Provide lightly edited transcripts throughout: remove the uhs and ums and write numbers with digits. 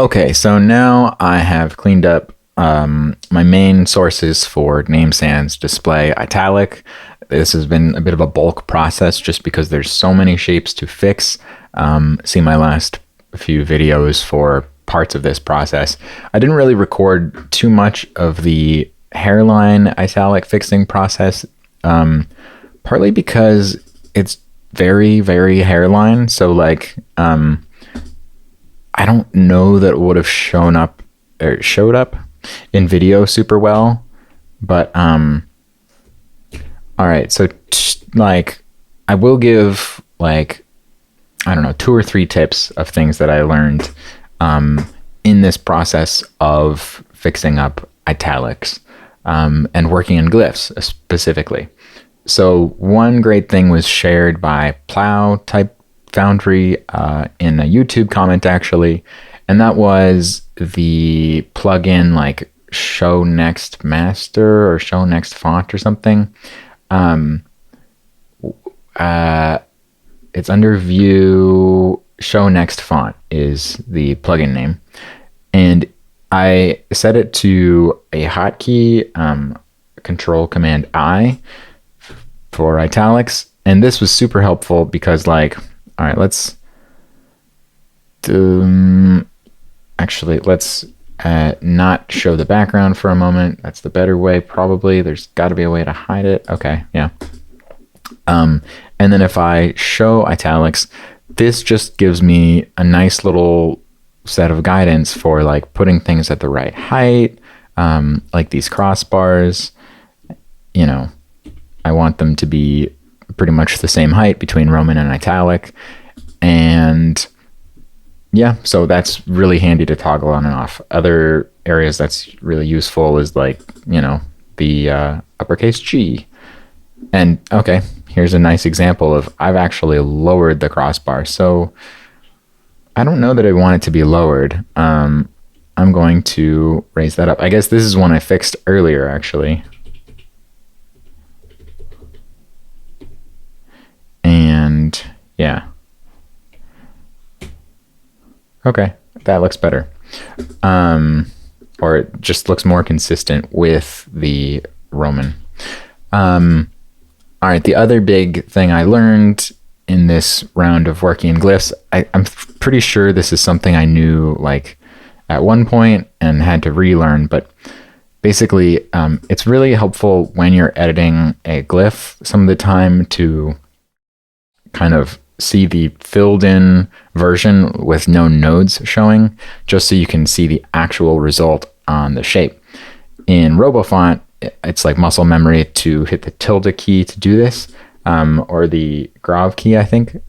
Okay, so now I have cleaned up my main sources for Name Sans Display Italic. This has been a bit of a bulk process just because there's so many shapes to fix. See my last few videos for parts of this process. I didn't really record too much of the hairline italic fixing process, partly because it's very, very hairline. So like, I don't know that it would have shown up or showed up in video super well, but all right. So like, I will give like, I don't know, 2 or 3 tips of things that I learned in this process of fixing up italics and working in glyphs specifically. So one great thing was shared by Plow Type Foundry in a YouTube comment actually, and that was the plugin like Show Next Master or Show Next Font or something. It's under View. Show Next Font is the plugin name, and I set it to a hotkey, Control Command I for italics, and this was super helpful because like, all right, let's not show the background for a moment. That's the better way, probably. There's got to be a way to hide it. Okay, yeah. And then if I show italics, this just gives me a nice little set of guidance for like putting things at the right height, like these crossbars. You know, I want them to be pretty much the same height between Roman and italic. And yeah, so that's really handy to toggle on and off. Other areas that's really useful is like, you know, the uppercase G. And okay, here's a nice example of I've actually lowered the crossbar. So I don't know that I want it to be lowered. I'm going to raise that up. I guess this is one I fixed earlier actually. And yeah. Okay, that looks better. Or it just looks more consistent with the Roman. All right, the other big thing I learned in this round of working in glyphs, I'm pretty sure this is something I knew like at one point and had to relearn, but basically it's really helpful when you're editing a glyph some of the time to kind of see the filled in version with no nodes showing, just so you can see the actual result on the shape. In RoboFont, it's like muscle memory to hit the tilde key to do this, or the grav key, I think.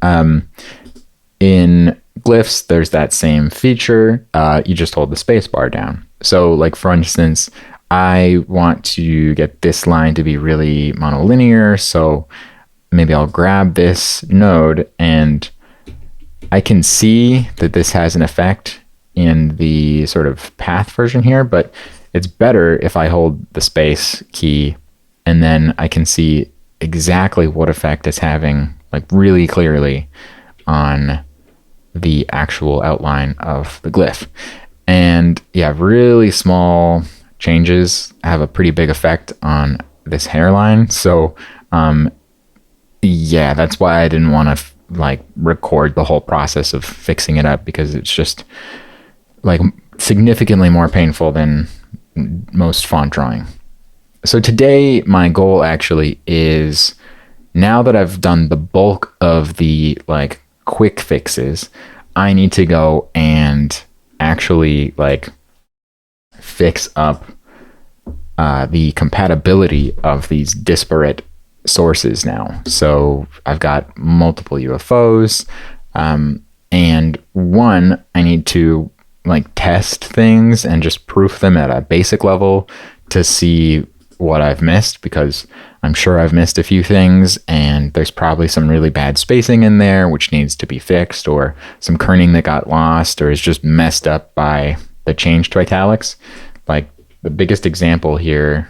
In glyphs, there's that same feature. You just hold the space bar down. So like, for instance, I want to get this line to be really monolinear, so maybe I'll grab this node, and I can see that this has an effect in the sort of path version here, but it's better if I hold the space key and then I can see exactly what effect it's having, like really clearly on the actual outline of the glyph. And yeah, really small changes have a pretty big effect on this hairline. So yeah, that's why I didn't want to like record the whole process of fixing it up, because it's just like significantly more painful than most font drawing. So today my goal actually is, now that I've done the bulk of the like quick fixes, I need to go and actually like fix up the compatibility of these disparate sources now. So I've got multiple UFOs, and one, I need to like test things and just proof them at a basic level to see what I've missed, because I'm sure I've missed a few things and there's probably some really bad spacing in there which needs to be fixed, or some kerning that got lost or is just messed up by the change to italics. Like the biggest example here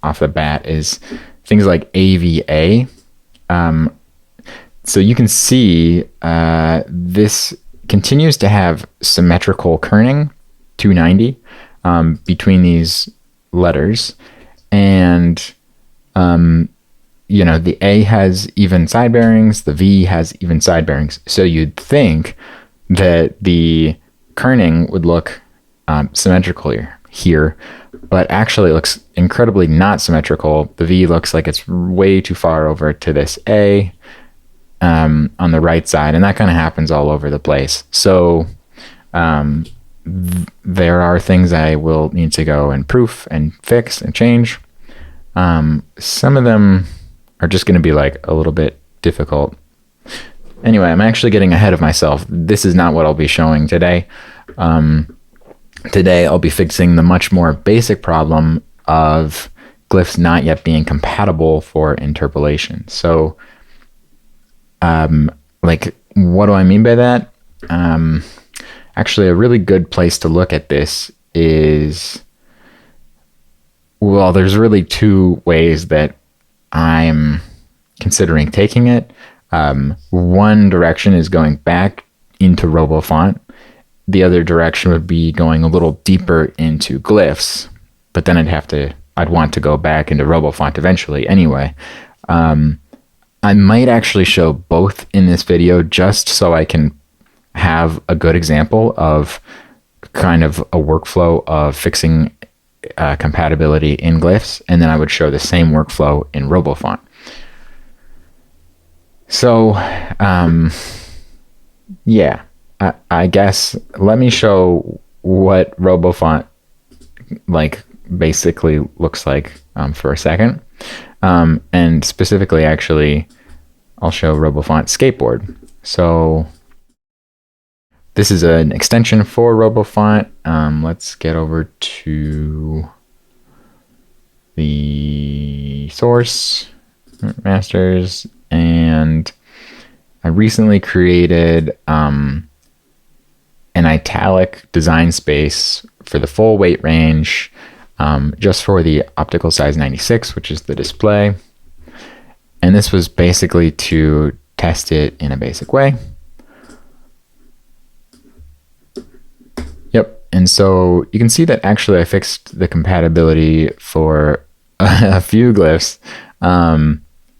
off the bat is things like AVA. So you can see this continues to have symmetrical kerning, 290 between these letters. And, you know, the A has even side bearings, the V has even side bearings. So you'd think that the kerning would look symmetrical here, but actually it looks incredibly not symmetrical. The V looks like it's way too far over to this A on the right side, and that kind of happens all over the place. So there are things I will need to go and proof and fix and change. Some of them are just going to be like a little bit difficult. Anyway, I'm actually getting ahead of myself. This is not what I'll be showing today. Today I'll be fixing the much more basic problem of glyphs not yet being compatible for interpolation. So, like, what do I mean by that? Actually, a really good place to look at this is, well, there's really two ways that I'm considering taking it. One direction is going back into RoboFont. The other direction would be going a little deeper into glyphs, but then I'd want to go back into RoboFont eventually anyway. I might actually show both in this video just so I can have a good example of kind of a workflow of fixing compatibility in glyphs, and then I would show the same workflow in RoboFont. So, yeah, I guess let me show what RoboFont like basically looks like for a second. And specifically, actually, I'll show RoboFont Skateboard. So this is an extension for RoboFont. Let's get over to the source, masters, and I recently created an italic design space for the full weight range, just for the optical size 96, which is the display. And this was basically to test it in a basic way. Yep. And so you can see that actually I fixed the compatibility for a few glyphs,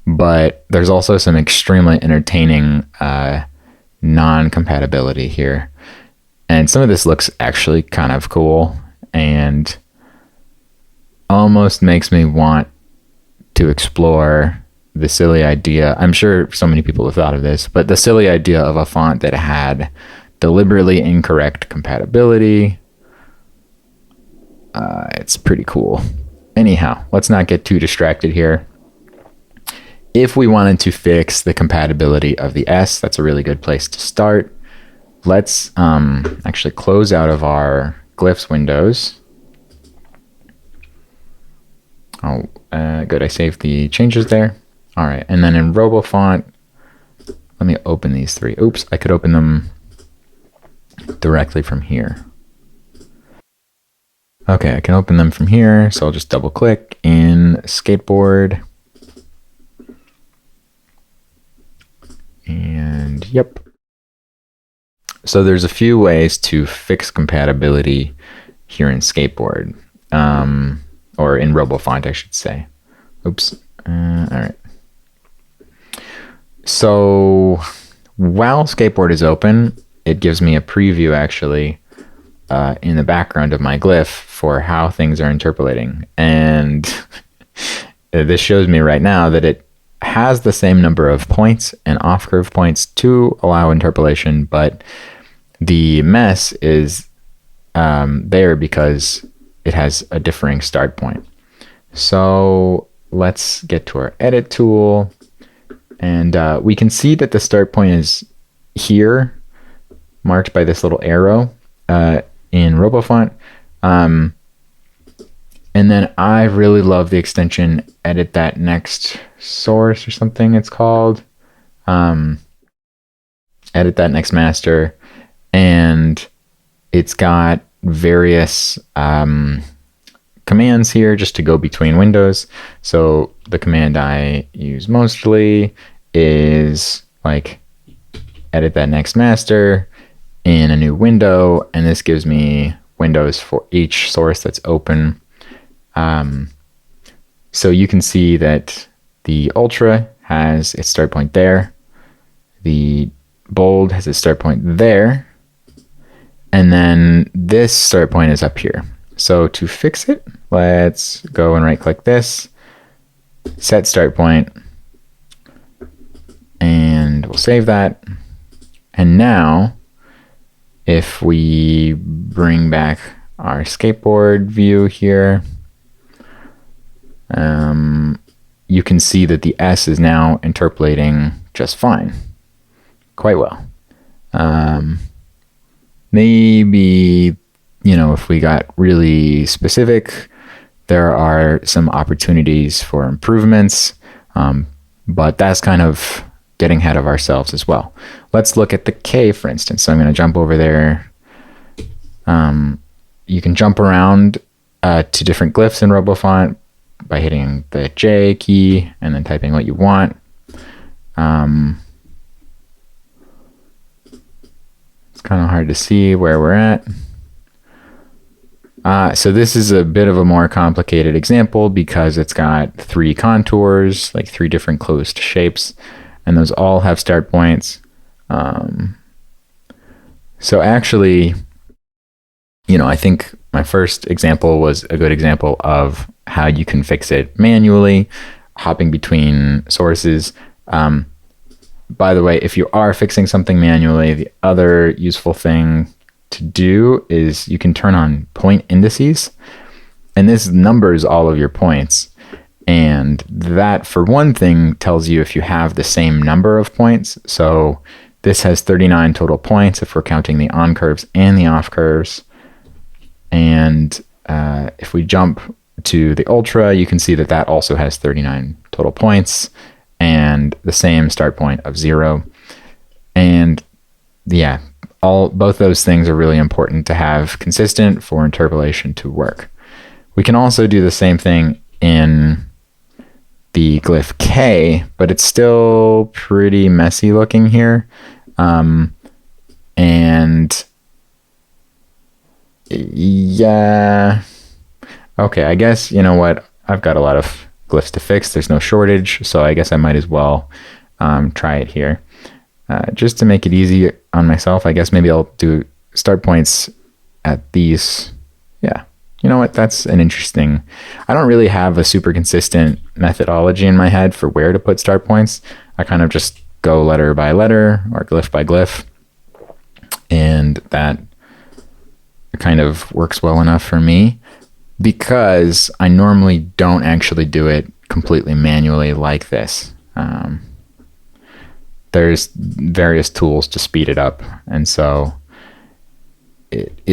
but there's also some extremely entertaining non-compatibility here. And some of this looks actually kind of cool and almost makes me want to explore the silly idea. I'm sure so many people have thought of this, but the silly idea of a font that had deliberately incorrect compatibility. It's pretty cool. Anyhow, let's not get too distracted here. If we wanted to fix the compatibility of the S, that's a really good place to start. Let's actually close out of our glyphs windows. Oh, good. I saved the changes there. All right. And then in RoboFont, let me open these three. Oops, I could open them directly from here. Okay, I can open them from here. So I'll just double click in Skateboard. And yep. So there's a few ways to fix compatibility here in Skateboard, or in RoboFont, I should say. Oops. All right. So while Skateboard is open, it gives me a preview actually in the background of my glyph for how things are interpolating. And this shows me right now that it has the same number of points and off-curve points to allow interpolation, but the mess is there because it has a differing start point. So let's get to our edit tool, and we can see that the start point is here, marked by this little arrow in RoboFont. And then I really love the extension Edit That Next Source or something it's called. Edit That Next Master. And it's got various commands here just to go between windows. So the command I use mostly is like Edit That Next Master in a new window. And this gives me windows for each source that's open. So you can see that the Ultra has its start point there. The Bold has its start point there. And then this start point is up here. So to fix it, let's go and right click this, set start point, and we'll save that. And now if we bring back our skateboard view here, you can see that the S is now interpolating just fine, quite well. Maybe, you know, if we got really specific, there are some opportunities for improvements, but that's kind of getting ahead of ourselves as well. Let's look at the K, for instance. So I'm going to jump over there. You can jump around to different glyphs in RoboFont by hitting the J key and then typing what you want. It's kind of hard to see where we're at. So this is a bit of a more complicated example because it's got 3 contours, like 3 different closed shapes, and those all have start points. So actually, you know, I think my first example was a good example of how you can fix it manually, hopping between sources. By the way, if you are fixing something manually, the other useful thing to do is you can turn on point indices, and this numbers all of your points. And that, for one thing, tells you if you have the same number of points. So this has 39 total points if we're counting the on curves and the off curves. And if we jump to the Ultra, you can see that that also has 39 total points and the same start point of 0. And yeah, both those things are really important to have consistent for interpolation to work. We can also do the same thing in the glyph K, but it's still pretty messy looking here. And yeah, okay, I guess, you know what, I've got a lot of glyphs to fix. There's no shortage, so I guess I might as well try it here. Just to make it easy on myself, I guess maybe I'll do start points at these. Yeah, you know what, that's an interesting, I don't really have a super consistent methodology in my head for where to put start points. I kind of just go letter by letter or glyph by glyph, and that kind of works well enough for me because I normally don't actually do it completely manually like this. There's various tools to speed it up, and so it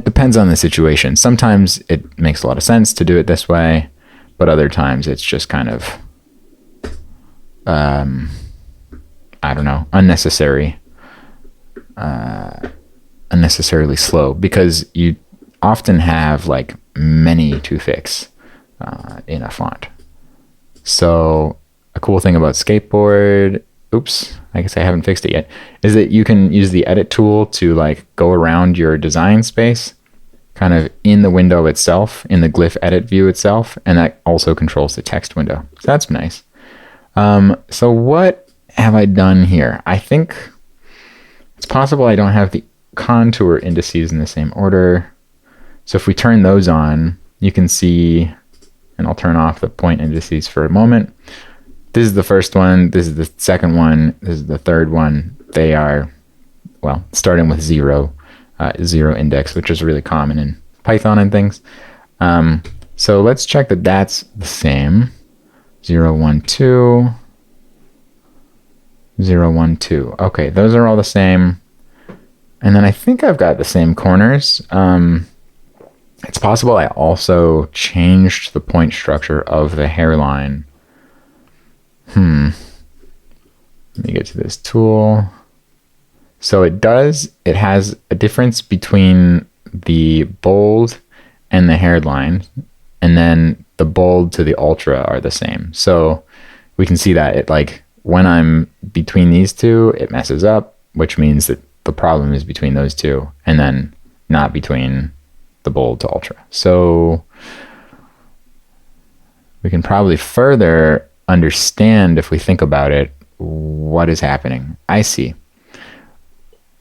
depends on the situation. Sometimes it makes a lot of sense to do it this way, but other times it's just kind of I don't know, unnecessarily slow, because you often have like many to fix in a font. So a cool thing about Skateboard, oops, I guess I haven't fixed it yet, is that you can use the edit tool to like go around your design space kind of in the window itself, in the glyph edit view itself, and that also controls the text window. So that's nice. So what have I done here? I think it's possible I don't have the contour indices in the same order. So if we turn those on, you can see, and I'll turn off the point indices for a moment. This is the first one, this is the second one, this is the third one. They are, well, starting with 0 index, which is really common in Python and things. So let's check that that's the same. 0, 1, 2, 0, 1, 2. Okay, those are all the same. And then I think I've got the same corners. It's possible I also changed the point structure of the hairline. Let me get to this tool. So it has a difference between the bold and the hairline, and then the bold to the Ultra are the same. So we can see that it, like, when I'm between these two, it messes up, which means that the problem is between those two. And then not between the bold to ultra. So we can probably further understand, if we think about it, what is happening. I see.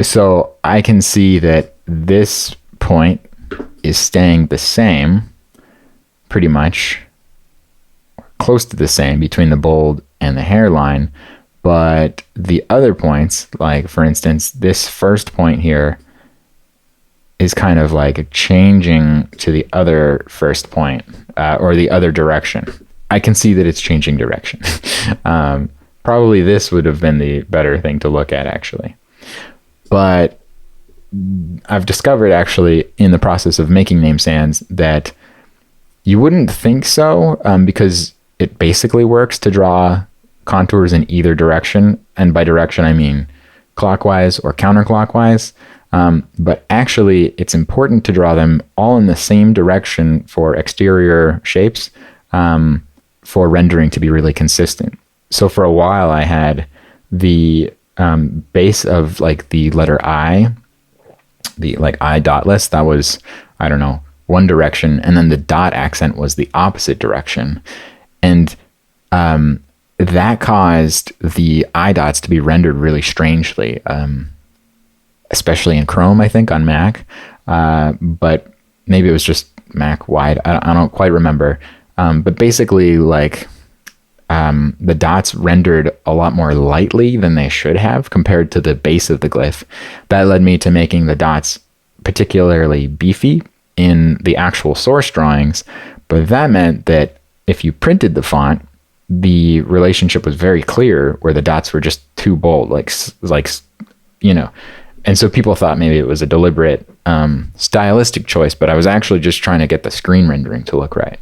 So I can see that this point is staying the same, pretty much close to the same between the bold and the hairline, but the other points, like for instance, this first point here is kind of like changing to the other first point, or the other direction. I can see that it's changing direction. Probably this would have been the better thing to look at, actually. But I've discovered, actually, in the process of making Name Sans, that you wouldn't think so, because it basically works to draw contours in either direction. And by direction, I mean clockwise or counterclockwise. But actually, it's important to draw them all in the same direction for exterior shapes, for rendering to be really consistent. So for a while, I had the base of like the letter I, the like I dotless, that was, I don't know, one direction, and then the dot accent was the opposite direction. And that caused the I dots to be rendered really strangely, especially in Chrome, I think, on Mac. But maybe it was just Mac wide. I don't quite remember. But basically, like, the dots rendered a lot more lightly than they should have compared to the base of the glyph. That led me to making the dots particularly beefy in the actual source drawings. But that meant that if you printed the font, the relationship was very clear, where the dots were just too bold, like, you know. And so people thought maybe it was a deliberate stylistic choice, but I was actually just trying to get the screen rendering to look right.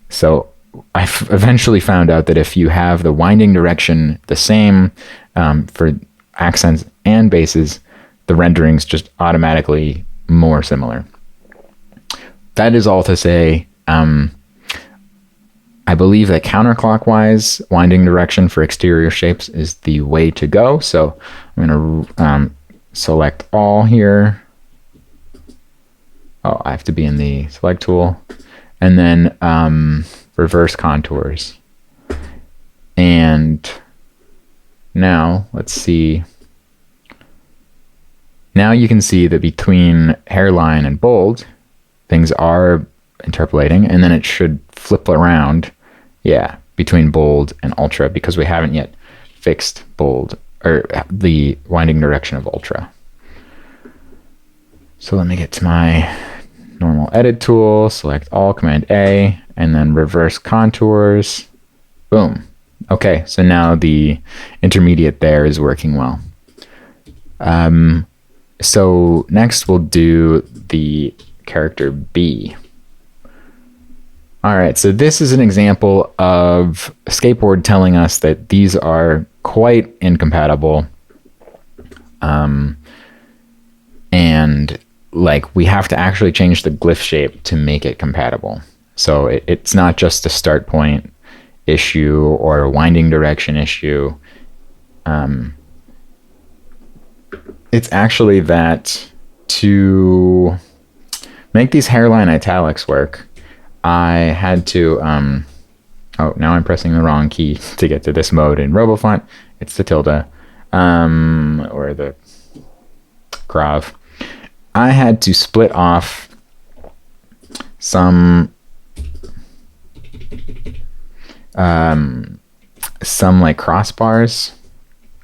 So I eventually found out that if you have the winding direction the same for accents and bases, the rendering's just automatically more similar. That is all to say, I believe that counterclockwise winding direction for exterior shapes is the way to go. So I'm going to select all here. Oh, I have to be in the select tool. And then reverse contours. And now let's see. Now you can see that between hairline and bold, things are interpolating, and then it should flip around, yeah, between bold and ultra, because we haven't yet fixed bold, or the winding direction of ultra. So let me get to my normal edit tool, select all, Command A, and then reverse contours. Boom. Okay, so now the intermediate there is working well. So next we'll do the character B. All right, so this is an example of Skateboard telling us that these are quite incompatible. And like, we have to actually change the glyph shape to make it compatible. So it's not just a start point issue or a winding direction issue. It's actually that to make these hairline italics work, I had to, oh, now I'm pressing the wrong key to get to this mode in RoboFont. It's the tilde, or the grav. I had to split off some like crossbars.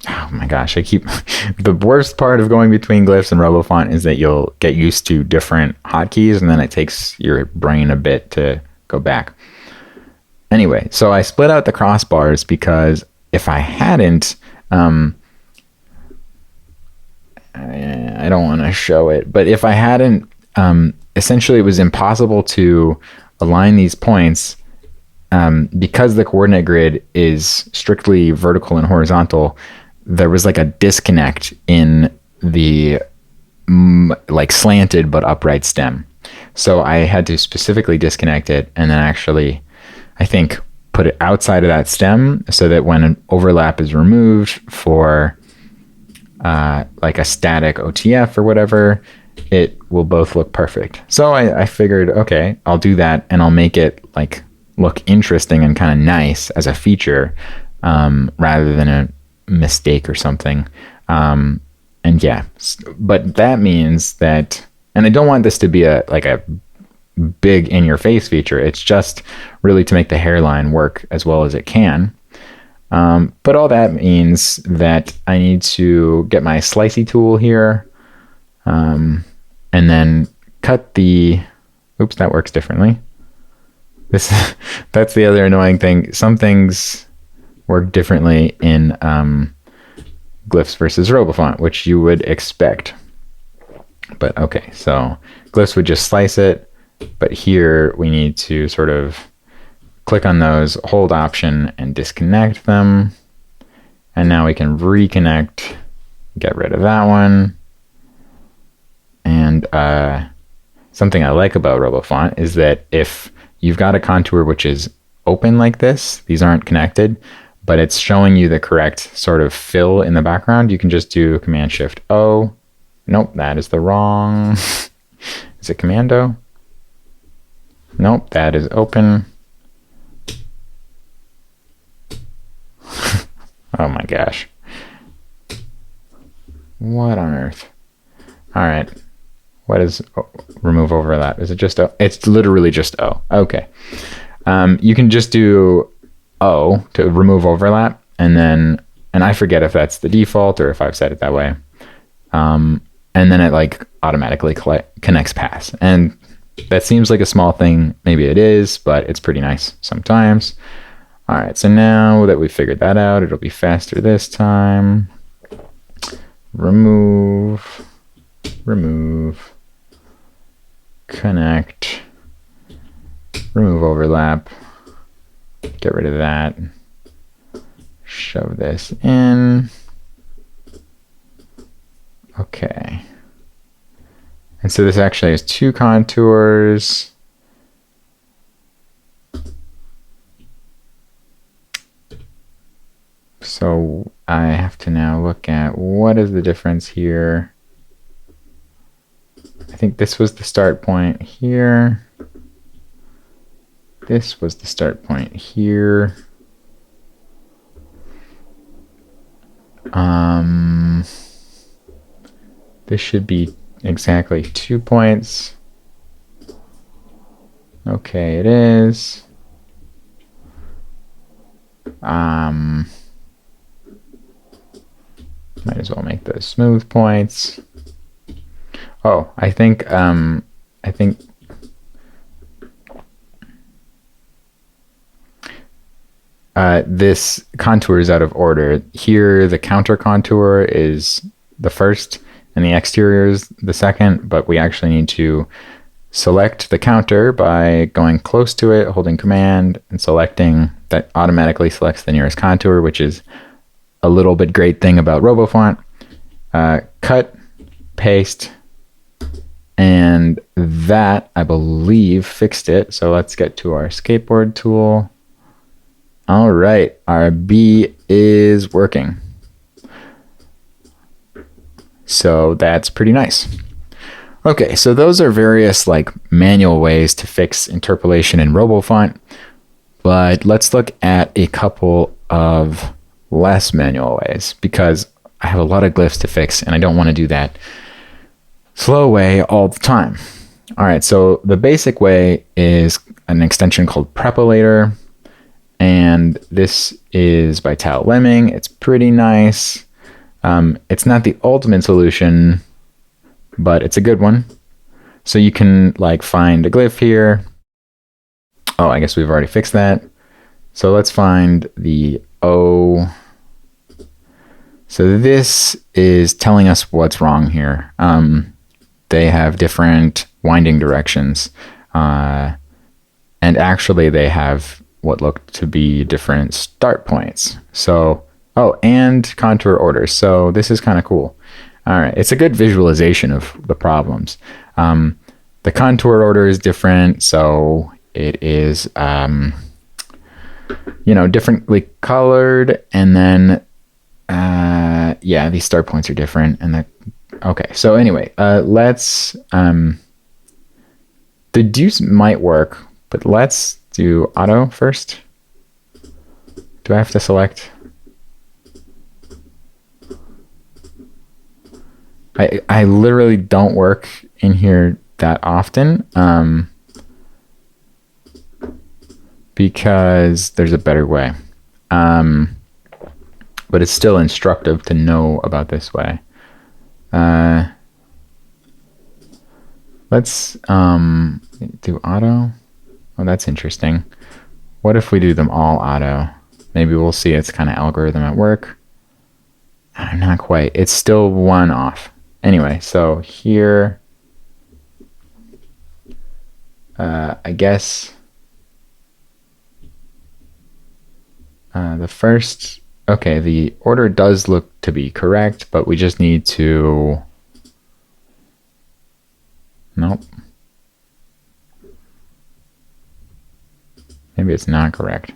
Oh my gosh, the worst part of going between glyphs and RoboFont is that you'll get used to different hotkeys, and then it takes your brain a bit to go back. Anyway, so I split out the crossbars because if I hadn't, I don't want to show it, but if I hadn't, essentially it was impossible to align these points because the coordinate grid is strictly vertical and horizontal. There was like a disconnect in the like slanted but upright stem. So I had to specifically disconnect it, and then actually, I think, put it outside of that stem so that when an overlap is removed for like a static OTF or whatever, it will both look perfect. So I figured, okay, I'll do that, and I'll make it like look interesting and kind of nice as a feature, rather than a mistake or something. And yeah, but that means that, and I don't want this to be a big in your face feature. It's just really to make the hairline work as well as it can. But all that means that I need to get my slicey tool here, and then cut the, oops, that works differently. That's the other annoying thing. Some things work differently in Glyphs versus RoboFont, which you would expect. But okay, so Glyphs would just slice it, but here we need to sort of click on those, hold Option, and disconnect them. And now we can reconnect, get rid of that one. And something I like about RoboFont is that if you've got a contour which is open like this, these aren't connected, but it's showing you the correct sort of fill in the background, you can just do Command-Shift-O. Nope, that is the wrong. Is it Command-O? Nope, that is open. Oh my gosh. What on earth? All right. What is remove overlap? Is it just O? It's literally just O. Okay. You can just do O to remove overlap, and I forget if that's the default or if I've set it that way. And then it like automatically connects paths. And that seems like a small thing. Maybe it is, but it's pretty nice sometimes. All right, so now that we've figured that out, it'll be faster this time. Remove, connect, remove overlap, get rid of that, shove this in. Okay. And so this actually has two contours. So I have to now look at what is the difference here. I think this was the start point here. This was the start point here. This should be exactly 2 points. Okay, it is. Might as well make those smooth points. Oh, I think this contour is out of order. Here, the counter contour is the first, and the exterior is the second, but we actually need to select the counter by going close to it, holding Command, and selecting. That automatically selects the nearest contour, which is a little bit great thing about RoboFont. Cut, paste, and that, I believe, fixed it. So let's get to our skateboard tool. All right, our B is working. So that's pretty nice. Okay, so those are various like manual ways to fix interpolation in RoboFont, but let's look at a couple of less manual ways, because I have a lot of glyphs to fix and I don't want to do that slow way all the time. All right, so the basic way is an extension called Prepolator, and this is by Tal Lemming. It's pretty nice. It's not the ultimate solution, but it's a good one. So you can like find a glyph here. Oh, I guess we've already fixed that. So let's find the O. So this is telling us what's wrong here. They have different winding directions, and actually they have what look to be different start points. So, oh, and contour orders. So this is kind of cool. All right, it's a good visualization of the problems. The contour order is different, so it is, differently colored, and then, yeah, these start points are different, and the Okay, so anyway, let's deduce might work, but let's do auto first. Do I have to select? I literally don't work in here that often, because there's a better way. But it's still instructive to know about this way. Let's do auto. Oh, that's interesting. What if we do them all auto? Maybe we'll see its kind of algorithm at work. Not quite. It's still one off. Anyway, so here, I guess the first, okay, the order does look to be correct, but we just need to, nope. Maybe it's not correct.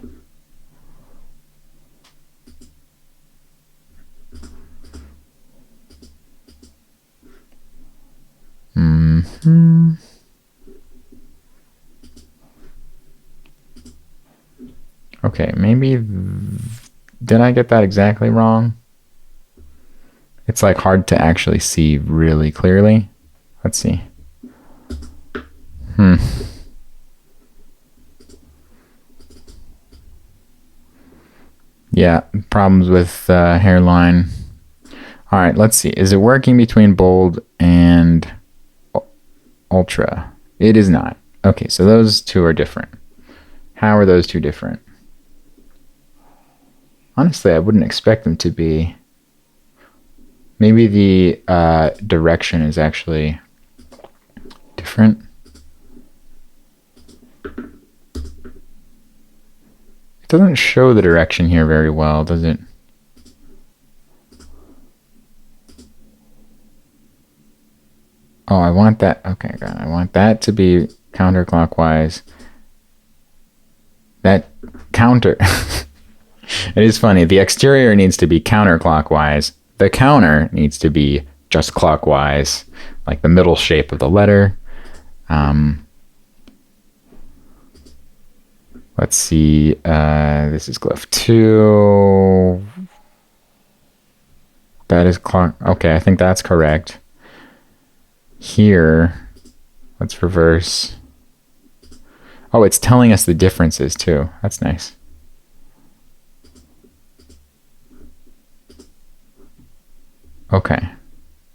Okay, maybe, did I get that exactly wrong? It's like hard to actually see really clearly. Let's see. Yeah, problems with hairline. All right, let's see. Is it working between bold and ultra? It is not. Okay, so those two are different. How are those two different? Honestly, I wouldn't expect them to be. Maybe the direction is actually different. It doesn't show the direction here very well, does it? Oh, I want that. Okay, God, I want that to be counterclockwise. That counter. It is funny. The exterior needs to be counterclockwise. The counter needs to be just clockwise, like the middle shape of the letter. Let's see. This is glyph 2. That is clock. Okay, I think that's correct. Here, let's reverse. Oh, it's telling us the differences too. That's nice. Okay.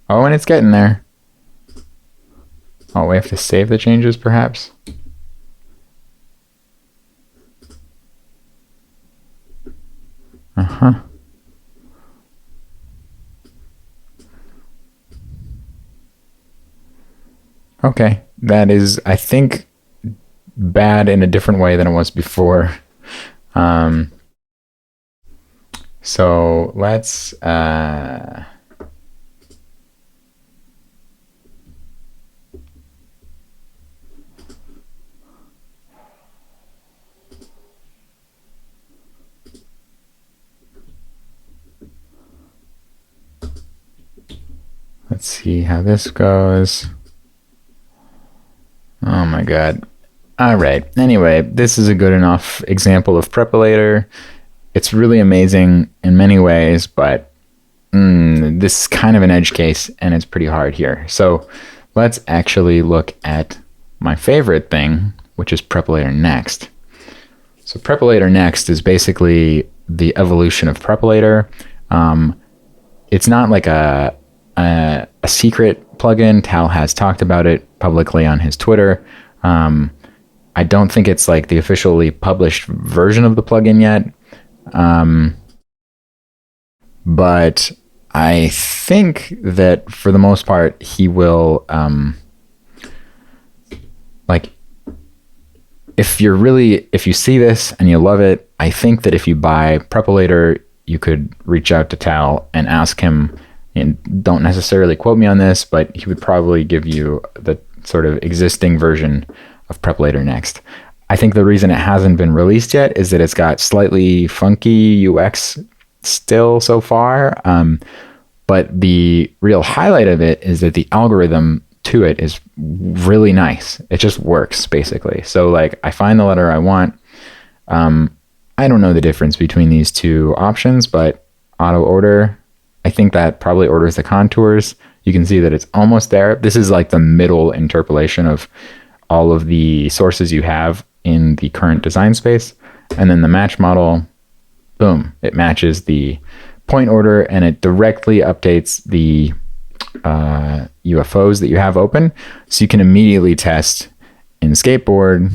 Oh, and it's getting there. Oh, we have to save the changes, perhaps? Uh-huh. Okay. That is, I think, bad in a different way than it was before. So let's see how this goes. Oh my God. All right. Anyway, this is a good enough example of Prepolator. It's really amazing in many ways, but this is kind of an edge case and it's pretty hard here. So let's actually look at my favorite thing, which is Prepolator Next. So Prepolator Next is basically the evolution of Prepolator. It's not like a secret plugin. Tal has talked about it publicly on his Twitter. I don't think it's like the officially published version of the plugin yet. But I think that for the most part, he will, like, if you see this and you love it, I think that if you buy Prepolator, you could reach out to Tal and ask him, and don't necessarily quote me on this, but he would probably give you the sort of existing version of Prepolator Next. I think the reason it hasn't been released yet is that it's got slightly funky UX still so far. But the real highlight of it is that the algorithm to it is really nice. It just works basically. So like I find the letter I want. I don't know the difference between these two options, but auto order, I think that probably orders the contours. You can see that it's almost there. This is like the middle interpolation of all of the sources you have in the current design space. And then the match model, boom, it matches the point order and it directly updates the UFOs that you have open. So you can immediately test in Skateboard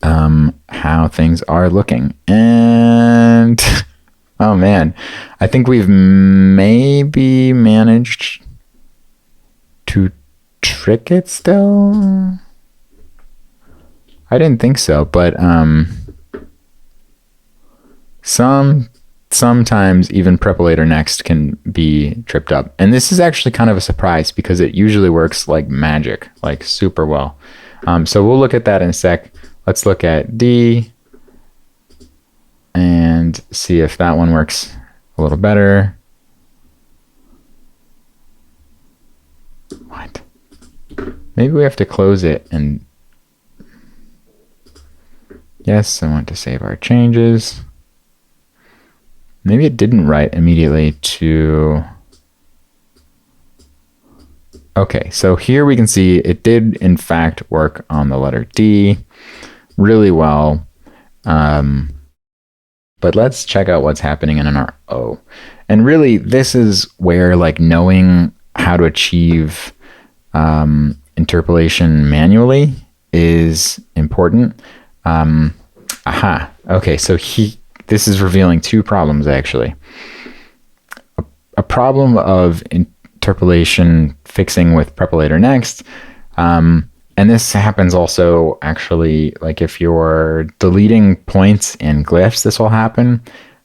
how things are looking. And oh man, I think we've maybe managed to trick it still. I didn't think so, but sometimes even Prepolator Next can be tripped up. And this is actually kind of a surprise because it usually works like magic, like super well. So we'll look at that in a sec. Let's look at D and see if that one works a little better. What? Maybe we have to close it and yes, I want to save our changes. Maybe it didn't write immediately to... Okay, so here we can see it did in fact work on the letter D really well. But let's check out what's happening in our O. And really, this is where like knowing how to achieve interpolation manually is important. Okay, so this is revealing two problems actually. A problem of interpolation fixing with Prepolator Next, and this happens also actually, like if you're deleting points in glyphs, this will happen.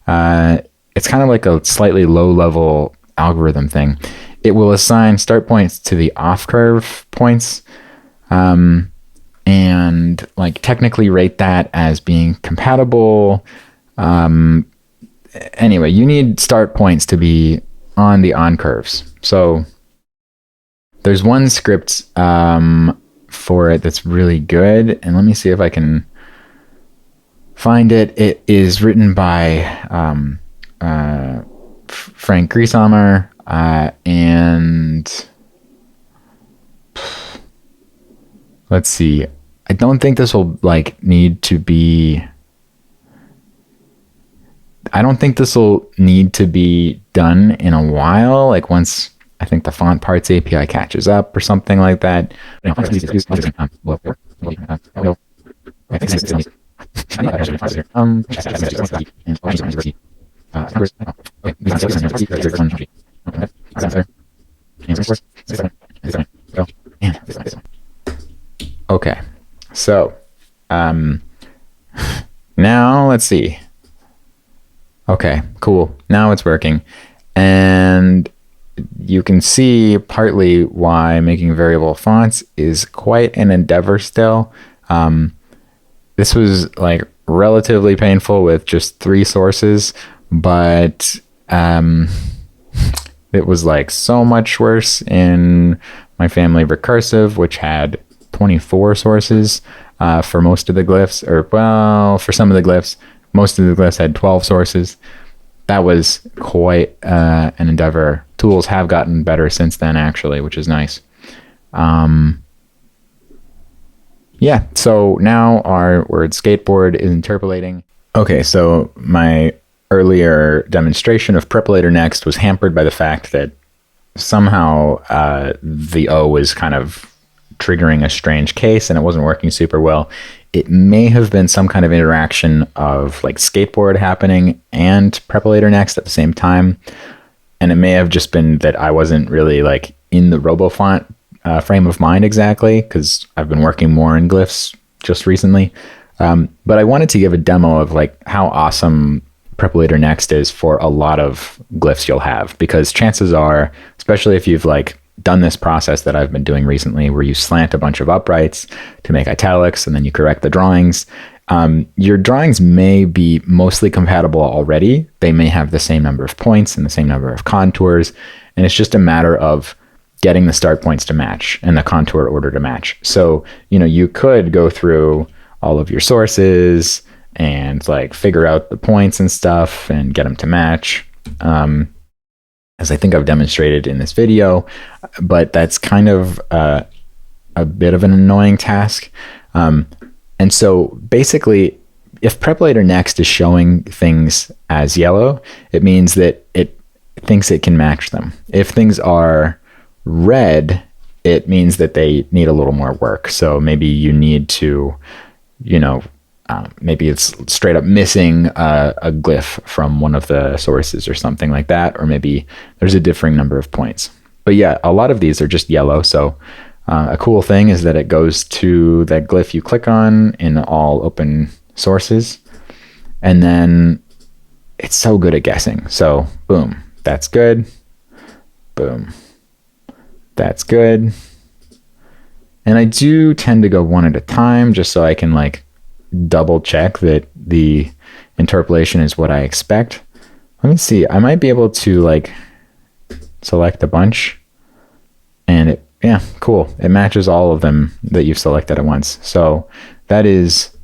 It's kind of like a slightly low-level algorithm thing. It will assign start points to the off-curve points, and like technically rate that as being compatible. Anyway, you need start points to be on the on curves. So there's one script for it that's really good, and let me see if I can find it. It is written by Frank Griesamer, and let's see. I don't think this will like need to be... I don't think this will need to be done in a while, like once I think the font parts API catches up or something like that. Okay, so now let's see. Okay, cool. Now it's working. And you can see partly why making variable fonts is quite an endeavor still. This was like relatively painful with just 3 sources, but it was like so much worse in my family recursive, which had 24 sources for most of the glyphs, or well, for some of the glyphs. Most of the glyphs had 12 sources. That was quite an endeavor. Tools have gotten better since then, actually, which is nice. Yeah, so now our word skateboard is interpolating. Okay, so my earlier demonstration of Prepolator Next was hampered by the fact that somehow the O was kind of triggering a strange case and it wasn't working super well. It may have been some kind of interaction of like Skateboard happening and Prepolator Next at the same time. And it may have just been that I wasn't really like in the RoboFont frame of mind exactly, because I've been working more in glyphs just recently. But I wanted to give a demo of like how awesome Prepolator Next is for a lot of glyphs you'll have, because chances are, especially if you've like done this process that I've been doing recently where you slant a bunch of uprights to make italics and then you correct the drawings, Your drawings may be mostly compatible already. They may have the same number of points and the same number of contours, and it's just a matter of getting the start points to match and the contour order to match. So, you could go through all of your sources and like figure out the points and stuff and get them to match, as I think I've demonstrated in this video, but that's kind of a bit of an annoying task. And so basically, if Prepolator Next is showing things as yellow, it means that it thinks it can match them. If things are red, it means that they need a little more work. So maybe you need to, maybe it's straight up missing a glyph from one of the sources or something like that, or maybe there's a differing number of points. But yeah, a lot of these are just yellow. So a cool thing is that it goes to that glyph you click on in all open sources, and then it's so good at guessing. So boom, that's good. Boom, that's good. And I do tend to go one at a time just so I can like double check that the interpolation is what I expect. Let me see. I might be able to like select a bunch, and yeah, cool. It matches all of them that you've selected at once. So that is,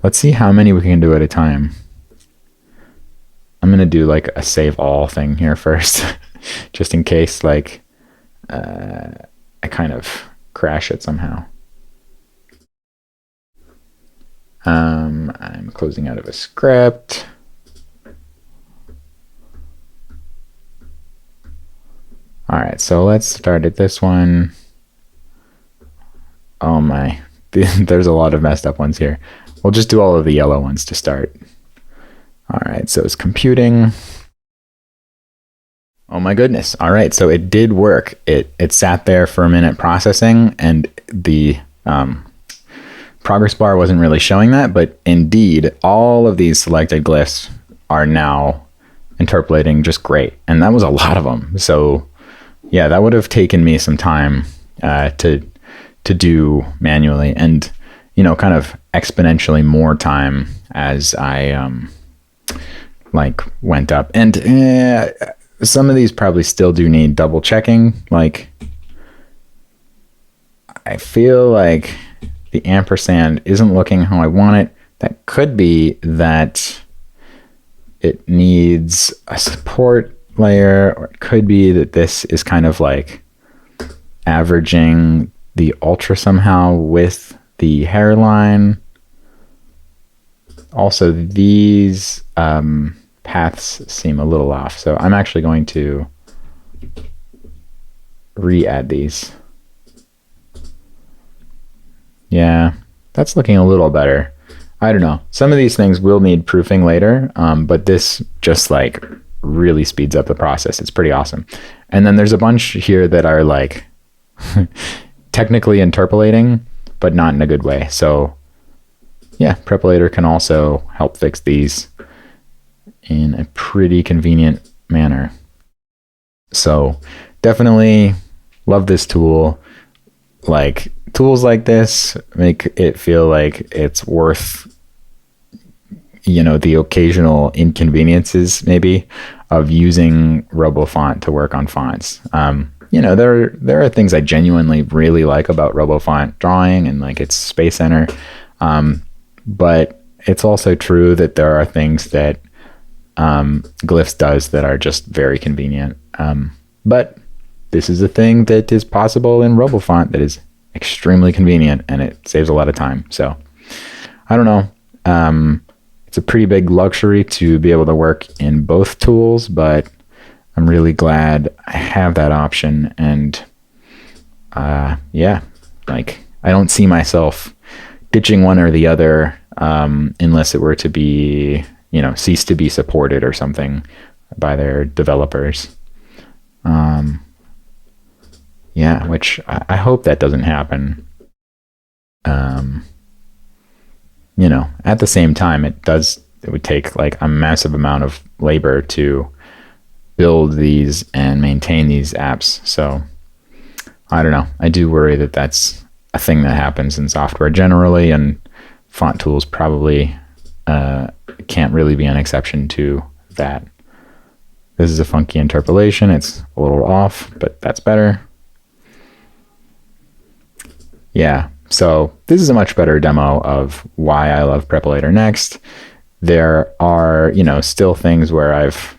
let's see how many we can do at a time. I'm going to do like a save all thing here first, just in case like I kind of crash it somehow. I'm closing out of a script. All right, so let's start at this one. Oh my, there's a lot of messed up ones here. We'll just do all of the yellow ones to start. All right, so it's computing. Oh my goodness. All right, so it did work. It sat there for a minute processing, and the progress bar wasn't really showing that, but indeed, all of these selected glyphs are now interpolating just great. And that was a lot of them. So yeah, that would have taken me some time to do manually, and kind of exponentially more time as I like went up. And some of these probably still do need double checking. Like I feel like the ampersand isn't looking how I want it. That could be that it needs a support layer, or it could be that this is kind of like averaging the ultra somehow with the hairline. Also, these paths seem a little off, so I'm actually going to re-add these. Yeah, that's looking a little better. I don't know. Some of these things will need proofing later, but this just like really speeds up the process. It's pretty awesome. And then there's a bunch here that are like technically interpolating, but not in a good way. So yeah, Prepolator can also help fix these in a pretty convenient manner. So definitely love this tool. Like tools like this make it feel like it's worth, the occasional inconveniences maybe of using RoboFont to work on fonts. There are things I genuinely really like about RoboFont drawing and like its Space Center. But it's also true that there are things that Glyphs does that are just very convenient. But this is a thing that is possible in RoboFont that is extremely convenient, and it saves a lot of time. So I don't know. It's a pretty big luxury to be able to work in both tools, but I'm really glad I have that option. And yeah, like I don't see myself ditching one or the other unless it were to be, cease to be supported or something by their developers. Yeah, which I hope that doesn't happen. At the same time, it would take like a massive amount of labor to build these and maintain these apps. So I don't know. I do worry that that's a thing that happens in software generally, and font tools probably can't really be an exception to that. This is a funky interpolation. It's a little off, but that's better. Yeah, so this is a much better demo of why I love Prepolator Next. There are, still things where I've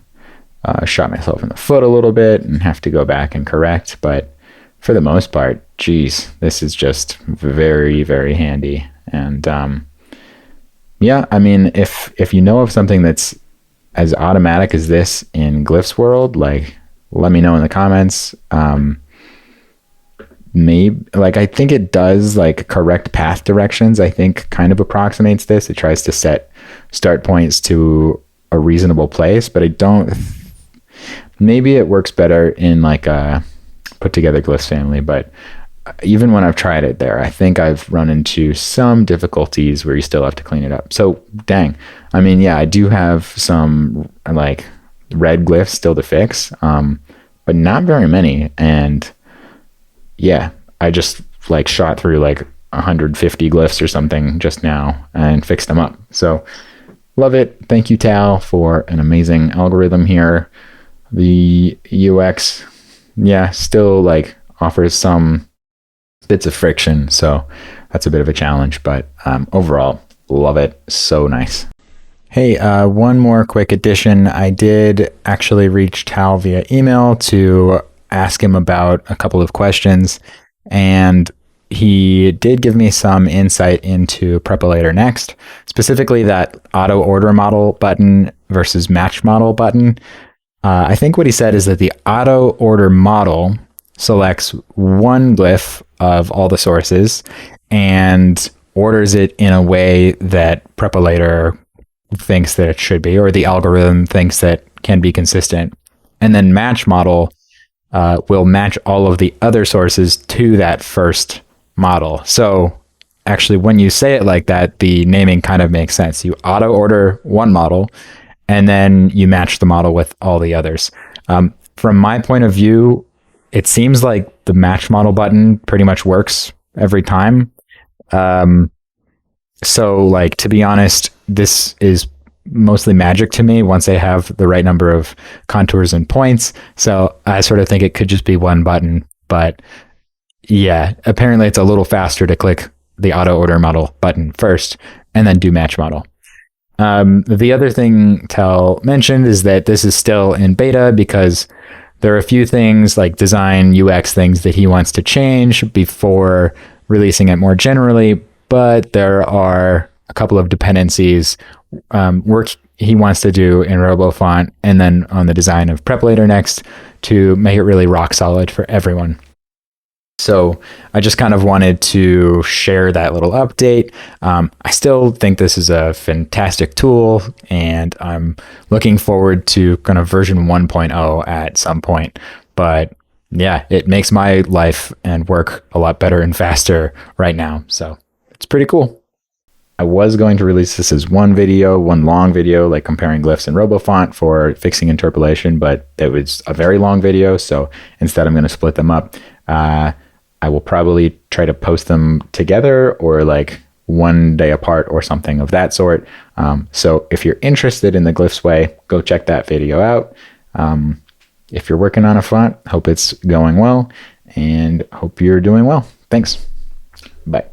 shot myself in the foot a little bit and have to go back and correct, but for the most part, geez, this is just very, very handy. And yeah, I mean, if you know of something that's as automatic as this in Glyphs world, like, let me know in the comments. Maybe, like, I think it does, like, correct path directions, I think kind of approximates this. It tries to set start points to a reasonable place, but I don't, maybe it works better in like a put together Glyphs family, but even when I've tried it there, I think I've run into some difficulties where you still have to clean it up. So dang, I mean, yeah, I do have some like red glyphs still to fix, but not very many. And yeah, I just like shot through like 150 glyphs or something just now and fixed them up. So love it. Thank you, Tal, for an amazing algorithm here. The UX, yeah, still like offers some bits of friction, so that's a bit of a challenge, but overall, love it. So nice. Hey, one more quick addition. I did actually reach Tal via email to ask him about a couple of questions, and he did give me some insight into Prepolator Next, specifically that auto order model button versus match model button. I think what he said is that the auto order model selects one glyph of all the sources and orders it in a way that Prepolator thinks that it should be, or the algorithm thinks that can be consistent. And then match model will match all of the other sources to that first model. So actually, when you say it like that, the naming kind of makes sense. You auto order one model, and then you match the model with all the others. From my point of view, it seems like the match model button pretty much works every time. So like, to be honest, this is mostly magic to me once I have the right number of contours and points. So I sort of think it could just be one button, but yeah, apparently it's a little faster to click the auto order model button first and then do match model. The other thing Tal mentioned is that this is still in beta because there are a few things like design UX things that he wants to change before releasing it more generally, but there are a couple of dependencies, work he wants to do in RoboFont and then on the design of Prepolator Next to make it really rock solid for everyone. So I just kind of wanted to share that little update. I still think this is a fantastic tool, and I'm looking forward to kind of version 1.0 at some point. But yeah, it makes my life and work a lot better and faster right now. So it's pretty cool. I was going to release this as one long video, like comparing glyphs and RoboFont for fixing interpolation, but it was a very long video. So instead, I'm going to split them up. I will probably try to post them together or like one day apart or something of that sort. So if you're interested in the Glyphs way, go check that video out. If you're working on a font, hope it's going well and hope you're doing well. Thanks. Bye.